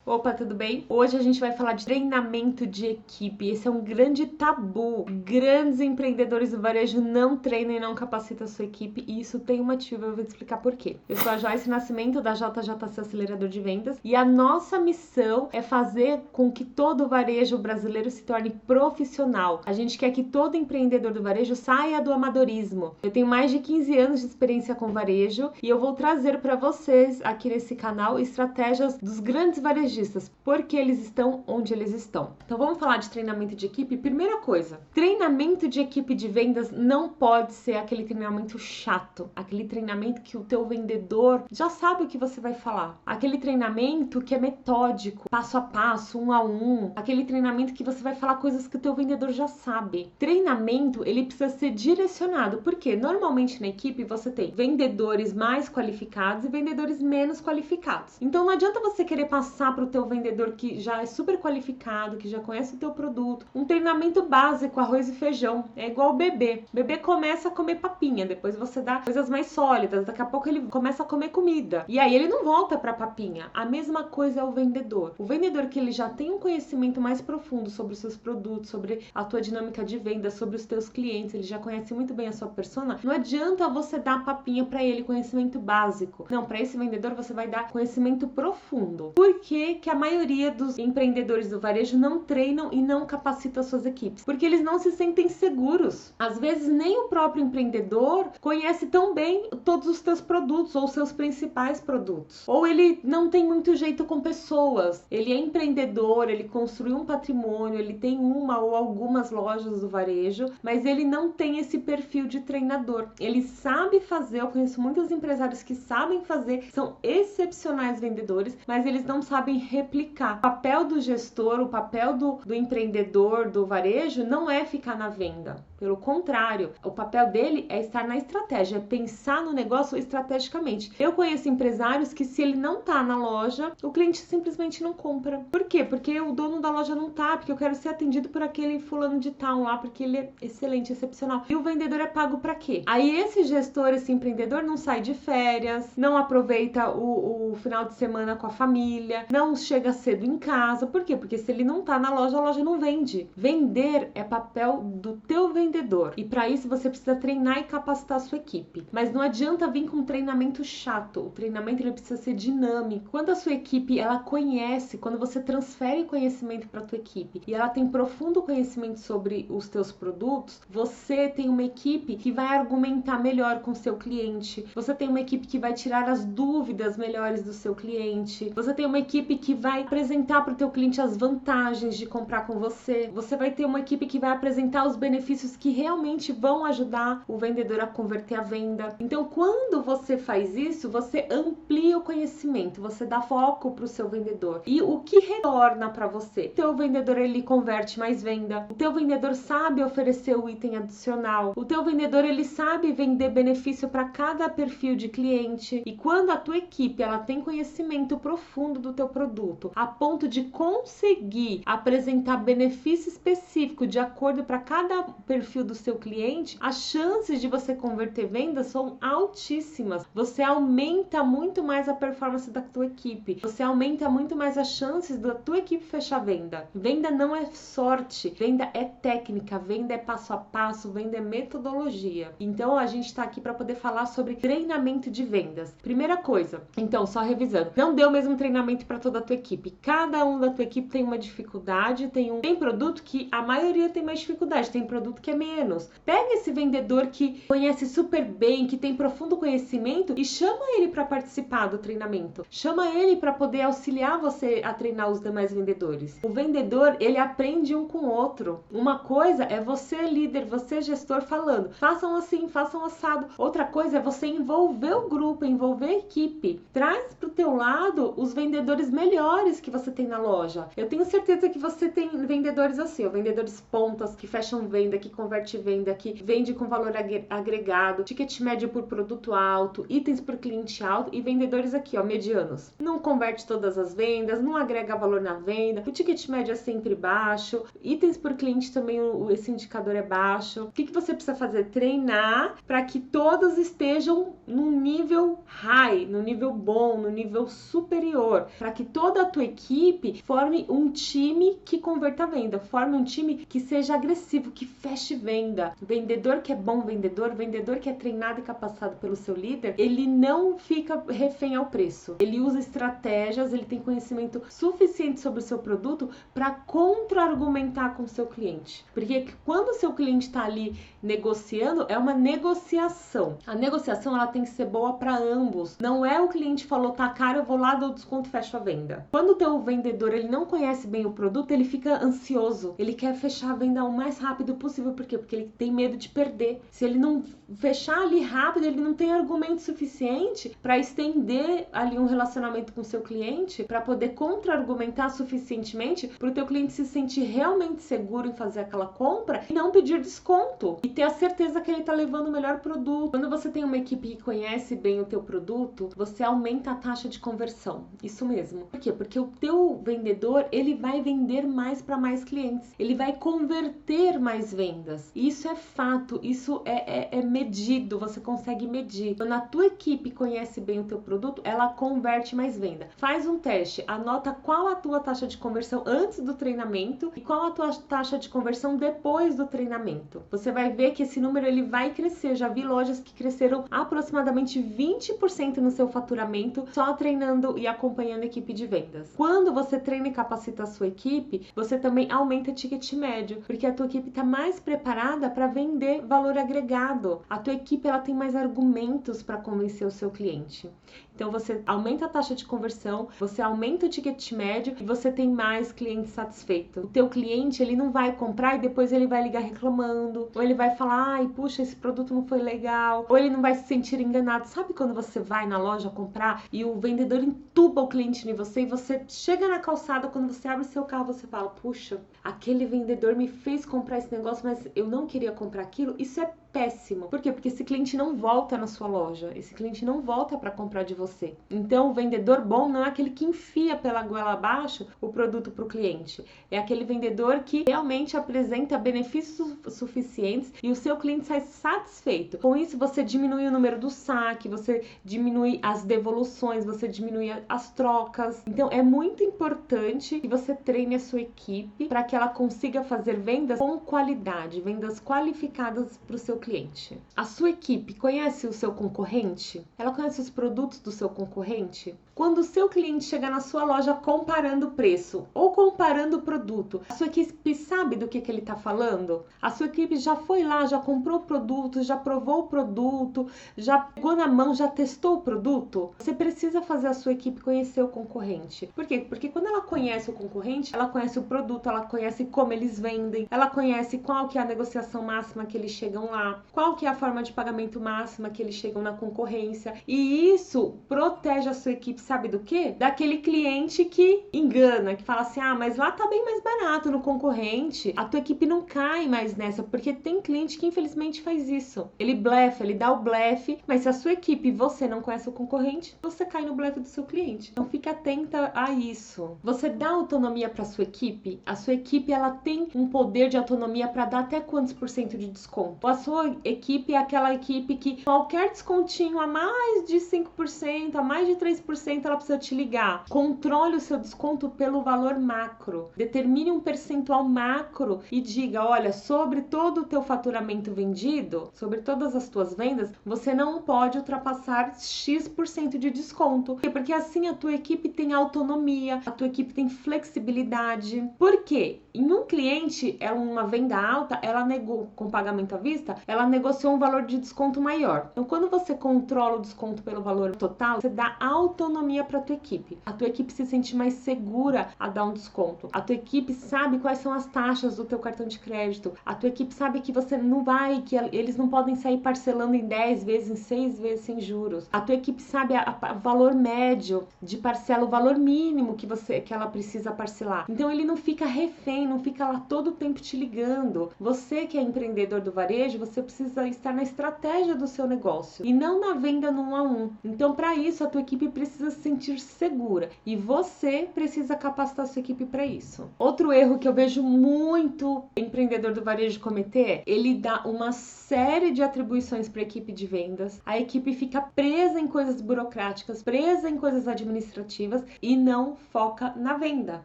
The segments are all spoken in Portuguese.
Opa, tudo bem? Hoje a gente vai falar de treinamento de equipe. Esse é um grande tabu. Grandes empreendedores do varejo não treinam e não capacitam a sua equipe, e isso tem um motivo, eu vou te explicar por quê. Eu sou a Joyce Nascimento, da JJC Acelerador de Vendas, e a nossa missão é fazer com que todo o varejo brasileiro se torne profissional. A gente quer que todo empreendedor do varejo saia do amadorismo. Eu tenho mais de 15 anos de experiência com varejo e eu vou trazer para vocês aqui nesse canal estratégias dos grandes varejistas, porque eles estão onde eles estão. Então vamos falar de treinamento de equipe. Primeira coisa, treinamento de equipe de vendas não pode ser aquele treinamento chato, aquele treinamento que o teu vendedor já sabe o que você vai falar, aquele treinamento que é metódico, passo a passo, um a um, aquele treinamento que você vai falar coisas que o teu vendedor já sabe. Treinamento, ele precisa ser direcionado, porque normalmente na equipe você tem vendedores mais qualificados e vendedores menos qualificados. Então não adianta você querer passar para o teu vendedor que já é super qualificado, que já conhece o teu produto, um treinamento básico, arroz e feijão. É igual o bebê. O bebê começa a comer papinha, depois você dá coisas mais sólidas, daqui a pouco ele começa a comer comida. E aí ele não volta para papinha. A mesma coisa é o vendedor. O vendedor que ele já tem um conhecimento mais profundo sobre os seus produtos, sobre a tua dinâmica de venda, sobre os teus clientes, ele já conhece muito bem a sua persona, não adianta você dar papinha para ele, conhecimento básico. Não, para esse vendedor você vai dar conhecimento profundo. Por que a maioria dos empreendedores do varejo não treinam e não capacitam as suas equipes? Porque eles não se sentem seguros. Às vezes nem o próprio empreendedor conhece tão bem todos os teus produtos ou seus principais produtos. Ou ele não tem muito jeito com pessoas. Ele é empreendedor, ele construiu um patrimônio, ele tem uma ou algumas lojas do varejo, mas ele não tem esse perfil de treinador. Ele sabe fazer, eu conheço muitos empresários que sabem fazer, são excepcionais vendedores, mas eles não sabem replicar. O papel do gestor, o papel do empreendedor do varejo não é ficar na venda. Pelo contrário, o papel dele é estar na estratégia, é pensar no negócio estrategicamente. Eu conheço empresários que, se ele não tá na loja, o cliente simplesmente não compra. Por quê? Porque o dono da loja não tá, porque eu quero ser atendido por aquele fulano de tal lá, porque ele é excelente, excepcional. E o vendedor é pago pra quê? Aí esse gestor, esse empreendedor não sai de férias, não aproveita o final de semana com a família, não chega cedo em casa. Por quê? Porque se ele não tá na loja, a loja não vende. Vender é papel do teu vendedor. E para isso você precisa treinar e capacitar a sua equipe. Mas não adianta vir com um treinamento chato. O treinamento ele precisa ser dinâmico. Quando a sua equipe ela conhece, quando você transfere conhecimento para a tua equipe e ela tem profundo conhecimento sobre os teus produtos, você tem uma equipe que vai argumentar melhor com o seu cliente. Você tem uma equipe que vai tirar as dúvidas melhores do seu cliente. Você tem uma equipe que vai apresentar para o teu cliente as vantagens de comprar com você. Você vai ter uma equipe que vai apresentar os benefícios que realmente vão ajudar o vendedor a converter a venda. Então, quando você faz isso, você amplia o conhecimento, você dá foco para o seu vendedor. E o que retorna para você? O teu vendedor, ele converte mais venda. O teu vendedor sabe oferecer o item adicional. O teu vendedor, ele sabe vender benefício para cada perfil de cliente. E quando a tua equipe, ela tem conhecimento profundo do teu produto, a ponto de conseguir apresentar benefício específico de acordo para cada perfil do seu cliente, as chances de você converter vendas são altíssimas. Você aumenta muito mais a performance da tua equipe. Você aumenta muito mais as chances da tua equipe fechar venda. Venda não é sorte, venda é técnica, venda é passo a passo, venda é metodologia. Então a gente está aqui para poder falar sobre treinamento de vendas. Primeira coisa, então só revisando, não dê o mesmo treinamento para toda a tua equipe. Cada um da tua equipe tem uma dificuldade, tem produto que a maioria tem mais dificuldade, tem produto que é menos. Pega esse vendedor que conhece super bem, que tem profundo conhecimento e chama ele para participar do treinamento. Chama ele para poder auxiliar você a treinar os demais vendedores. O vendedor, ele aprende um com o outro. Uma coisa é você líder, você gestor falando, façam assim, façam assado. Outra coisa é você envolver o grupo, envolver a equipe. Traz pro teu lado os vendedores melhores que você tem na loja. Eu tenho certeza que você tem vendedores assim, vendedores pontas que fecham venda, que converte venda, que vende com valor agregado, ticket médio por produto alto, itens por cliente alto, e vendedores aqui, medianos. Não converte todas as vendas, não agrega valor na venda, o ticket médio é sempre baixo, itens por cliente também esse indicador é baixo. O que você precisa fazer? Treinar para que todos estejam num nível high, no nível bom, no nível superior, para que toda a tua equipe forme um time que converta a venda, forme um time que seja agressivo, que feche venda. Vendedor que é bom vendedor que é treinado e capacitado pelo seu líder, ele não fica refém ao preço. Ele usa estratégias, ele tem conhecimento suficiente sobre o seu produto para contra-argumentar com o seu cliente. Porque quando o seu cliente está ali negociando, é uma negociação. A negociação ela tem que ser boa para ambos. Não é o cliente falou tá caro, eu vou lá, dou desconto, fecho a venda. Quando o teu vendedor ele não conhece bem o produto, ele fica ansioso. Ele quer fechar a venda o mais rápido possível. Por quê? Porque ele tem medo de perder. Se ele não fechar ali rápido, ele não tem argumento suficiente para estender ali um relacionamento com o seu cliente, para poder contra-argumentar suficientemente para o teu cliente se sentir realmente seguro em fazer aquela compra e não pedir desconto. E ter a certeza que ele está levando o melhor produto. Quando você tem uma equipe que conhece bem o teu produto, você aumenta a taxa de conversão. Isso mesmo. Por quê? Porque o teu vendedor, ele vai vender mais para mais clientes. Ele vai converter mais vendas. Isso é fato, isso é medido, você consegue medir. Quando a tua equipe conhece bem o teu produto, ela converte mais venda. Faz um teste, anota qual a tua taxa de conversão antes do treinamento e qual a tua taxa de conversão depois do treinamento. Você vai ver que esse número ele vai crescer. Eu já vi lojas que cresceram aproximadamente 20% no seu faturamento só treinando e acompanhando a equipe de vendas. Quando você treina e capacita a sua equipe, você também aumenta o ticket médio, porque a tua equipe está mais preparada para vender valor agregado. A tua equipe ela tem mais argumentos para convencer o seu cliente. Então você aumenta a taxa de conversão, você aumenta o ticket médio e você tem mais clientes satisfeitos. O teu cliente ele não vai comprar e depois ele vai ligar reclamando, ou ele vai falar, ai, puxa, esse produto não foi legal, ou ele não vai se sentir enganado. Sabe quando você vai na loja comprar e o vendedor entuba o cliente em você e você chega na calçada, quando você abre o seu carro, você fala, puxa, aquele vendedor me fez comprar esse negócio, mas eu não queria comprar aquilo. Isso é péssimo. Por quê? Porque esse cliente não volta na sua loja, esse cliente não volta para comprar de você. Então, o vendedor bom não é aquele que enfia pela goela abaixo o produto para o cliente. É aquele vendedor que realmente apresenta benefícios suficientes e o seu cliente sai satisfeito. Com isso, você diminui o número do saque, você diminui as devoluções, você diminui as trocas. Então, é muito importante que você treine a sua equipe para que ela consiga fazer vendas com qualidade, vendas qualificadas para o seu cliente. A sua equipe conhece o seu concorrente? Ela conhece os produtos do seu concorrente? Quando o seu cliente chega na sua loja comparando o preço ou comparando o produto, a sua equipe sabe do que ele está falando? A sua equipe já foi lá, já comprou o produto, já provou o produto, já pegou na mão, já testou o produto? Você precisa fazer a sua equipe conhecer o concorrente. Por quê? Porque quando ela conhece o concorrente, ela conhece o produto, ela conhece como eles vendem, ela conhece qual que é a negociação máxima que eles chegam lá, qual que é a forma de pagamento máxima que eles chegam na concorrência. E isso protege a sua equipe, sabe do quê? Daquele cliente que engana, que fala assim, ah, mas lá tá bem mais barato no concorrente. A tua equipe não cai mais nessa, porque tem cliente que infelizmente faz isso. Ele blefa, ele dá o blefe, mas se a sua equipe e você não conhece o concorrente, você cai no blefe do seu cliente. Então fique atenta a isso. Você dá autonomia para sua equipe? A sua equipe ela tem um poder de autonomia para dar até quantos por cento de desconto? A sua equipe é aquela equipe que qualquer descontinho a mais de 5%, a mais de 3%, ela precisa te ligar. Controle o seu desconto pelo valor macro. Determine um percentual macro e diga, olha, sobre todo o teu faturamento vendido, sobre todas as tuas vendas, você não pode ultrapassar X% de desconto. Porque assim a tua equipe tem autonomia, a tua equipe tem flexibilidade. Por quê? Em um cliente, uma venda alta, ela negou com pagamento à vista, ela negociou um valor de desconto maior. Então, quando você controla o desconto pelo valor total, você dá autonomia para a tua equipe. A tua equipe se sente mais segura a dar um desconto. A tua equipe sabe quais são as taxas do teu cartão de crédito. A tua equipe sabe que você não vai, que eles não podem sair parcelando em 10 vezes, em 6 vezes sem juros. A tua equipe sabe o valor médio de parcela, o valor mínimo que ela precisa parcelar. Então, ele não fica refém, não fica lá todo o tempo te ligando. Você que é empreendedor do varejo, você você precisa estar na estratégia do seu negócio e não na venda no 1 a 1. Então, para isso, a tua equipe precisa se sentir segura e você precisa capacitar a sua equipe para isso. Outro erro que eu vejo muito empreendedor do varejo cometer é ele dá uma série de atribuições para a equipe de vendas, a equipe fica presa em coisas burocráticas, presa em coisas administrativas e não foca na venda.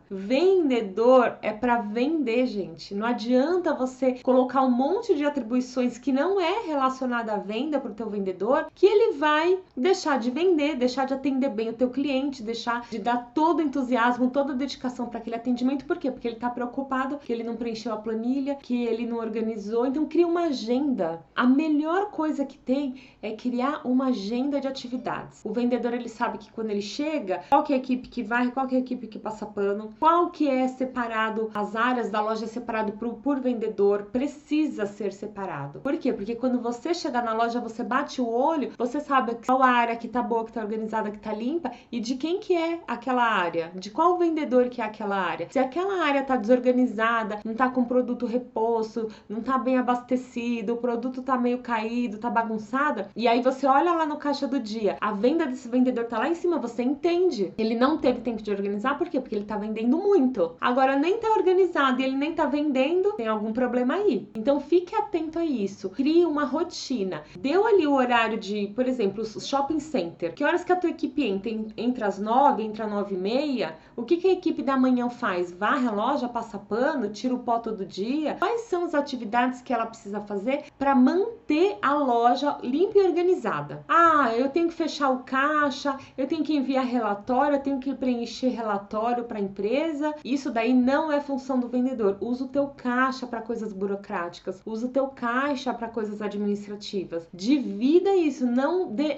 Vendedor é para vender, gente. Não adianta você colocar um monte de atribuições que não é relacionada à venda para o teu vendedor, que ele vai deixar de vender, deixar de atender bem o teu cliente, deixar de dar todo o entusiasmo, toda a dedicação para aquele atendimento. Por quê? Porque ele está preocupado, que ele não preencheu a planilha, que ele não organizou. Então cria uma agenda. A melhor coisa que tem é criar uma agenda de atividades. O vendedor, ele sabe que quando ele chega, qual que é a equipe que vai, qual que é a equipe que passa pano, qual que é separado, as áreas da loja é separado por vendedor, precisa ser separado. Por quê? Porque quando você chegar na loja, você bate o olho, você sabe qual a área que tá boa, que tá organizada, que tá limpa e de quem que é aquela área, de qual vendedor que é aquela área. Se aquela área tá desorganizada, não tá com produto reposto, não tá bem abastecido, o produto tá meio caído, tá bagunçada, e aí você olha lá no caixa do dia, a venda desse vendedor tá lá em cima, você entende. Ele não teve tempo de organizar, por quê? Porque ele tá vendendo muito. Agora nem tá organizado e ele nem tá vendendo, tem algum problema aí. Então fique atento a isso. Crie uma rotina. Deu ali o horário de, por exemplo, o shopping center. Que horas que a tua equipe entra? Entre as 9, entre as 9h30? O que a equipe da manhã faz? Varre a loja, passa pano, tira o pó todo dia? Quais são as atividades que ela precisa fazer para manter a loja limpa e organizada? Ah, eu tenho que fechar o caixa, eu tenho que enviar relatório, eu tenho que preencher relatório para a empresa. Isso daí não é função do vendedor. Usa o teu caixa para coisas burocráticas, usa o teu caixa para coisas administrativas. Divida isso, não dê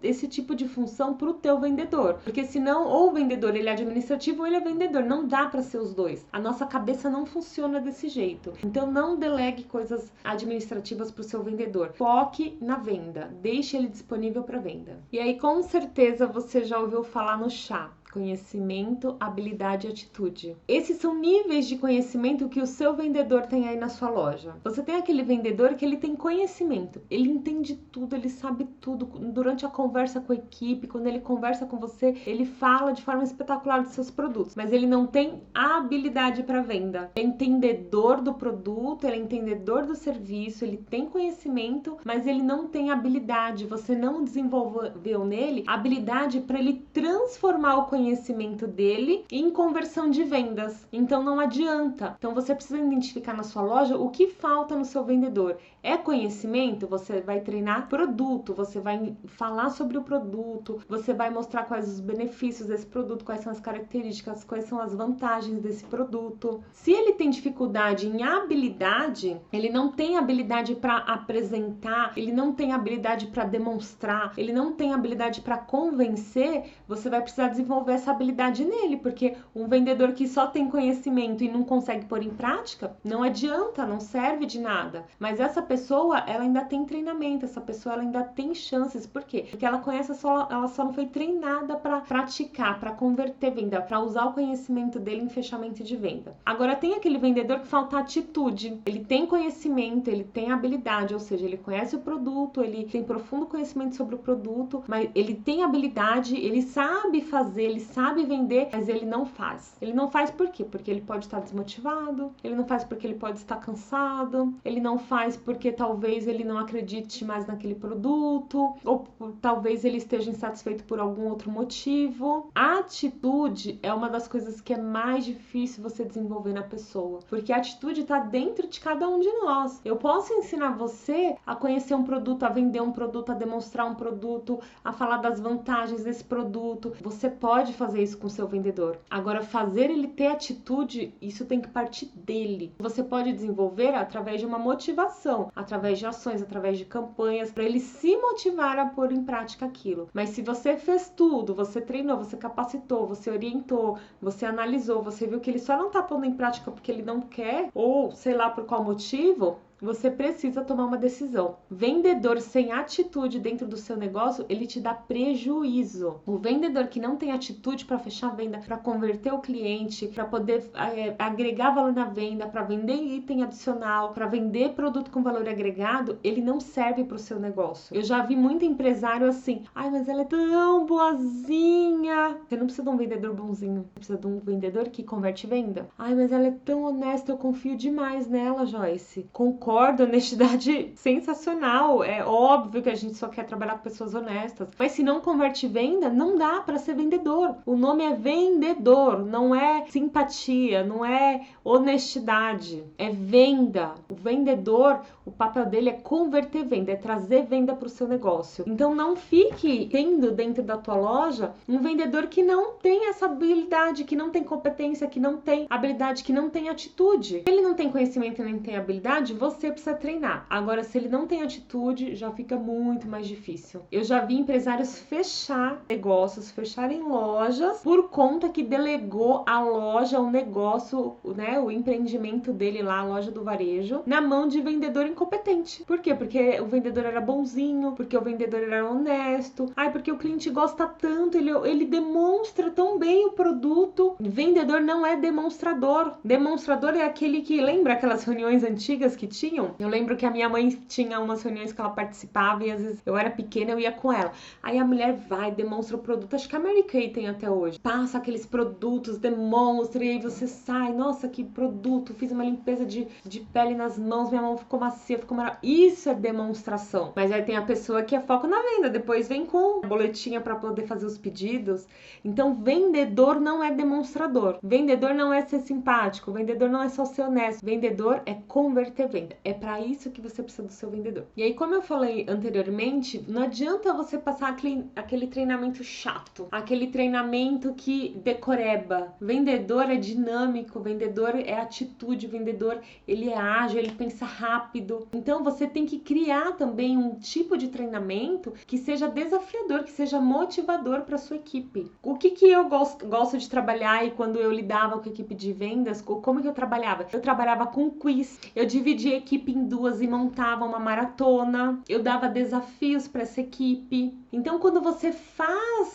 esse tipo de função para o teu vendedor, porque senão ou o vendedor ele é administrativo ou ele é vendedor, não dá para ser os dois. A nossa cabeça não funciona desse jeito. Então não delegue coisas administrativas para o seu vendedor. Foque na venda, deixe ele disponível para venda. E aí com certeza você já ouviu falar no chá. Conhecimento, habilidade e atitude. Esses são níveis de conhecimento que o seu vendedor tem aí na sua loja. Você tem aquele vendedor que ele tem conhecimento, ele entende tudo, ele sabe tudo. Durante a conversa com a equipe, quando ele conversa com você, ele fala de forma espetacular dos seus produtos, mas ele não tem habilidade para venda. Ele é entendedor do produto, ele é entendedor do serviço, ele tem conhecimento, mas ele não tem habilidade. Você não desenvolveu nele habilidade para ele transformar o conhecimento dele em conversão de vendas. Então não adianta. Então você precisa identificar na sua loja o que falta no seu vendedor. É conhecimento? Você vai treinar produto, você vai falar sobre o produto, você vai mostrar quais os benefícios desse produto, quais são as características, quais são as vantagens desse produto. Se ele tem dificuldade em habilidade, ele não tem habilidade para apresentar, ele não tem habilidade para demonstrar, ele não tem habilidade para convencer, você vai precisar desenvolver essa habilidade nele, porque um vendedor que só tem conhecimento e não consegue pôr em prática, não adianta, não serve de nada. Mas essa pessoa, ela ainda tem treinamento, essa pessoa ela ainda tem chances. Por quê? Porque ela conhece, ela só não foi treinada para praticar, para converter venda, para usar o conhecimento dele em fechamento de venda. Agora tem aquele vendedor que falta atitude. Ele tem conhecimento, ele tem habilidade, ou seja, ele conhece o produto, ele tem profundo conhecimento sobre o produto, mas ele tem habilidade, ele sabe fazer, ele sabe vender, mas ele não faz. Ele não faz por quê? Porque ele pode estar desmotivado, ele não faz porque ele pode estar cansado, ele não faz porque talvez ele não acredite mais naquele produto, ou talvez ele esteja insatisfeito por algum outro motivo. A atitude é uma das coisas que é mais difícil você desenvolver na pessoa, porque a atitude está dentro de cada um de nós. Eu posso ensinar você a conhecer um produto, a vender um produto, a demonstrar um produto, a falar das vantagens desse produto. Você pode fazer isso com o seu vendedor. Agora, fazer ele ter atitude, isso tem que partir dele. Você pode desenvolver através de uma motivação, através de ações, através de campanhas, para ele se motivar a pôr em prática aquilo. Mas se você fez tudo, você treinou, você capacitou, você orientou, você analisou, você viu que ele só não tá pondo em prática porque ele não quer, ou sei lá por qual motivo, você precisa tomar uma decisão. Vendedor sem atitude dentro do seu negócio, ele te dá prejuízo. O vendedor que não tem atitude para fechar a venda, para converter o cliente, para poder agregar valor na venda, para vender item adicional, para vender produto com valor agregado, ele não serve para o seu negócio. Eu já vi muito empresário assim, ai, mas ela é tão boazinha. Você não precisa de um vendedor bonzinho, você precisa de um vendedor que converte venda. Ai, mas ela é tão honesta, eu confio demais nela, Joyce. Concordo, honestidade sensacional. É óbvio que a gente só quer trabalhar com pessoas honestas. Mas se não converte venda, não dá para ser vendedor. O nome é vendedor, não é simpatia, não é honestidade. É venda. O vendedor, o papel dele é converter venda, é trazer venda para o seu negócio. Então não fique tendo dentro da tua loja um vendedor que não tem essa habilidade, que não tem competência, que não tem habilidade, que não tem atitude. Se ele não tem conhecimento nem tem habilidade, você precisa treinar. Agora, se ele não tem atitude, já fica muito mais difícil. Eu já vi empresários fechar negócios, fecharem lojas por conta que delegou a loja, o negócio, né, o empreendimento dele lá, a loja do varejo, na mão de vendedor incompetente. Por quê? Porque o vendedor era bonzinho, porque o vendedor era honesto, porque o cliente gosta tanto, ele demonstra tão bem o produto. Vendedor não é demonstrador. Demonstrador é aquele que, lembra aquelas reuniões antigas que tinham? Eu lembro que a minha mãe tinha umas reuniões que ela participava e às vezes eu era pequena, eu ia com ela. Aí a mulher vai, demonstra o produto, acho que a Mary Kay tem até hoje. Passa aqueles produtos, demonstra, e aí você sai, nossa, que produto, fiz uma limpeza de pele nas mãos, minha mão ficou macia, ficou maravilhosa. Isso é demonstração. Mas aí tem a pessoa que é foco na venda, depois vem com a boletinha para poder fazer os pedidos. Então, vendedor não é demonstrador. Vendedor não é ser simpático. Vendedor não é só ser honesto. Vendedor é converter venda. É para isso que você precisa do seu vendedor. E aí, como eu falei anteriormente, não adianta você passar aquele treinamento chato, aquele treinamento que decoreba. Vendedor é dinâmico, vendedor é atitude, vendedor ele é ágil, ele pensa rápido. Então, você tem que criar também um tipo de treinamento que seja desafiador, que seja motivador para sua equipe. O que eu gosto de trabalhar, e quando eu lidava com a equipe de vendas, como que eu trabalhava? Eu trabalhava com quiz, eu dividia a equipe em duas e montava uma maratona, eu dava desafios para essa equipe. Então, quando você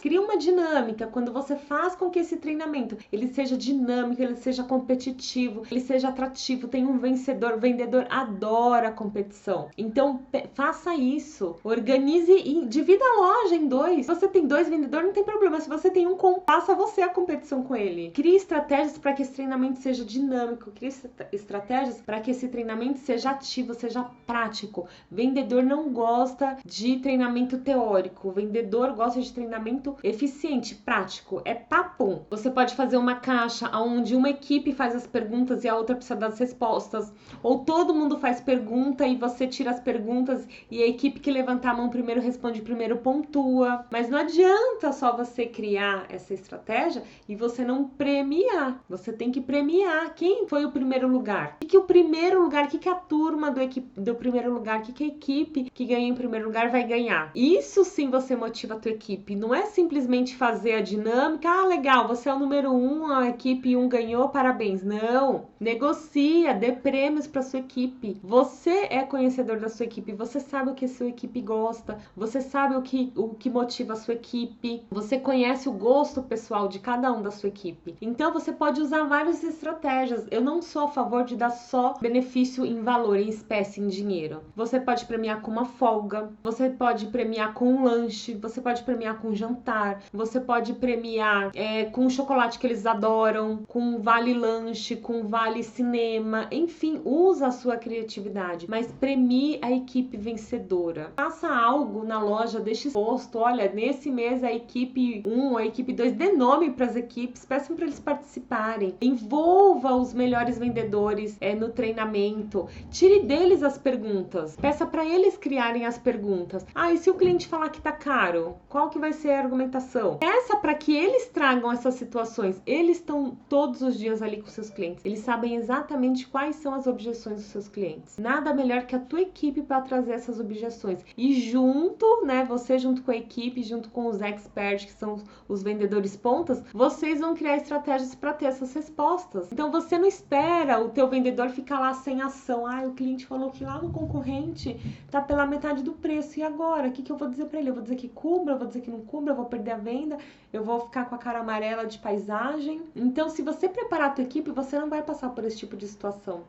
cria uma dinâmica, quando você faz com que esse treinamento ele seja dinâmico, ele seja competitivo, ele seja atrativo, tem um vencedor, o vendedor adora competição. Então, faça isso, organize e divida a loja em dois. Se você tem 2 vendedores, não tem problema. Se você tem um, faça você a competição com ele. Crie estratégias para que esse treinamento seja dinâmico, crie estratégias para que esse treinamento seja ativo, seja prático. Vendedor não gosta de treinamento teórico, o vendedor gosta de treinamento eficiente, prático, é papum. Você pode fazer uma caixa onde uma equipe faz as perguntas e a outra precisa dar as respostas, ou todo mundo faz pergunta e você tira as perguntas e a equipe que levantar a mão primeiro responde primeiro, pontua. Mas não adianta só você criar essa estratégia e você não premiar. Você tem que premiar quem foi o primeiro lugar. O que o primeiro lugar, o que a turma do primeiro lugar, o que a equipe que ganha em primeiro lugar vai ganhar. Isso sim você motiva a tua equipe. Não é simplesmente fazer a dinâmica, legal, você é o número 1, a equipe 1 ganhou, parabéns. Não. Negocia, dê prêmios para sua equipe. Você é conhecedor da sua equipe, você sabe o que a sua equipe gosta, você sabe o que motiva a sua equipe, você conhece o gosto pessoal de cada um da sua equipe. Então você pode usar várias estratégias. Eu não sou a favor de dar só benefício em valor, em espécie, em dinheiro. Você pode premiar com uma folga, você pode premiar com um lanche, você pode premiar com um jantar, você pode premiar com um chocolate que eles adoram, com um vale lanche, com um vale cinema, enfim, usa a sua criatividade, mas premie a equipe vencedora. Faça algo na loja, deixe exposto, olha, nesse mês a equipe 1, a equipe 2, dê nome para as equipes, peçam para eles participarem, envolva os melhores vendedores no treinamento, tire deles as perguntas, peça para eles criarem as perguntas. E se o cliente falar que tá caro, qual que vai ser a argumentação? Peça para que eles tragam essas situações. Eles estão todos os dias ali com seus clientes, eles sabem exatamente quais são as objeções dos seus clientes. Nada melhor que a tua equipe para trazer essas objeções. E junto, né, você junto com a equipe, junto com os experts, que são os vendedores pontas, vocês vão criar estratégias para ter essas respostas. Então você não espera o teu vendedor ficar lá sem ação. o cliente falou que lá no concorrente tá pela metade do preço, e agora? O que eu vou dizer para ele? Eu vou dizer que cubra, eu vou dizer que não cubra, eu vou perder a venda, eu vou ficar com a cara amarela de paisagem. Então, se você preparar a tua equipe, você não vai passar por esse tipo de situação.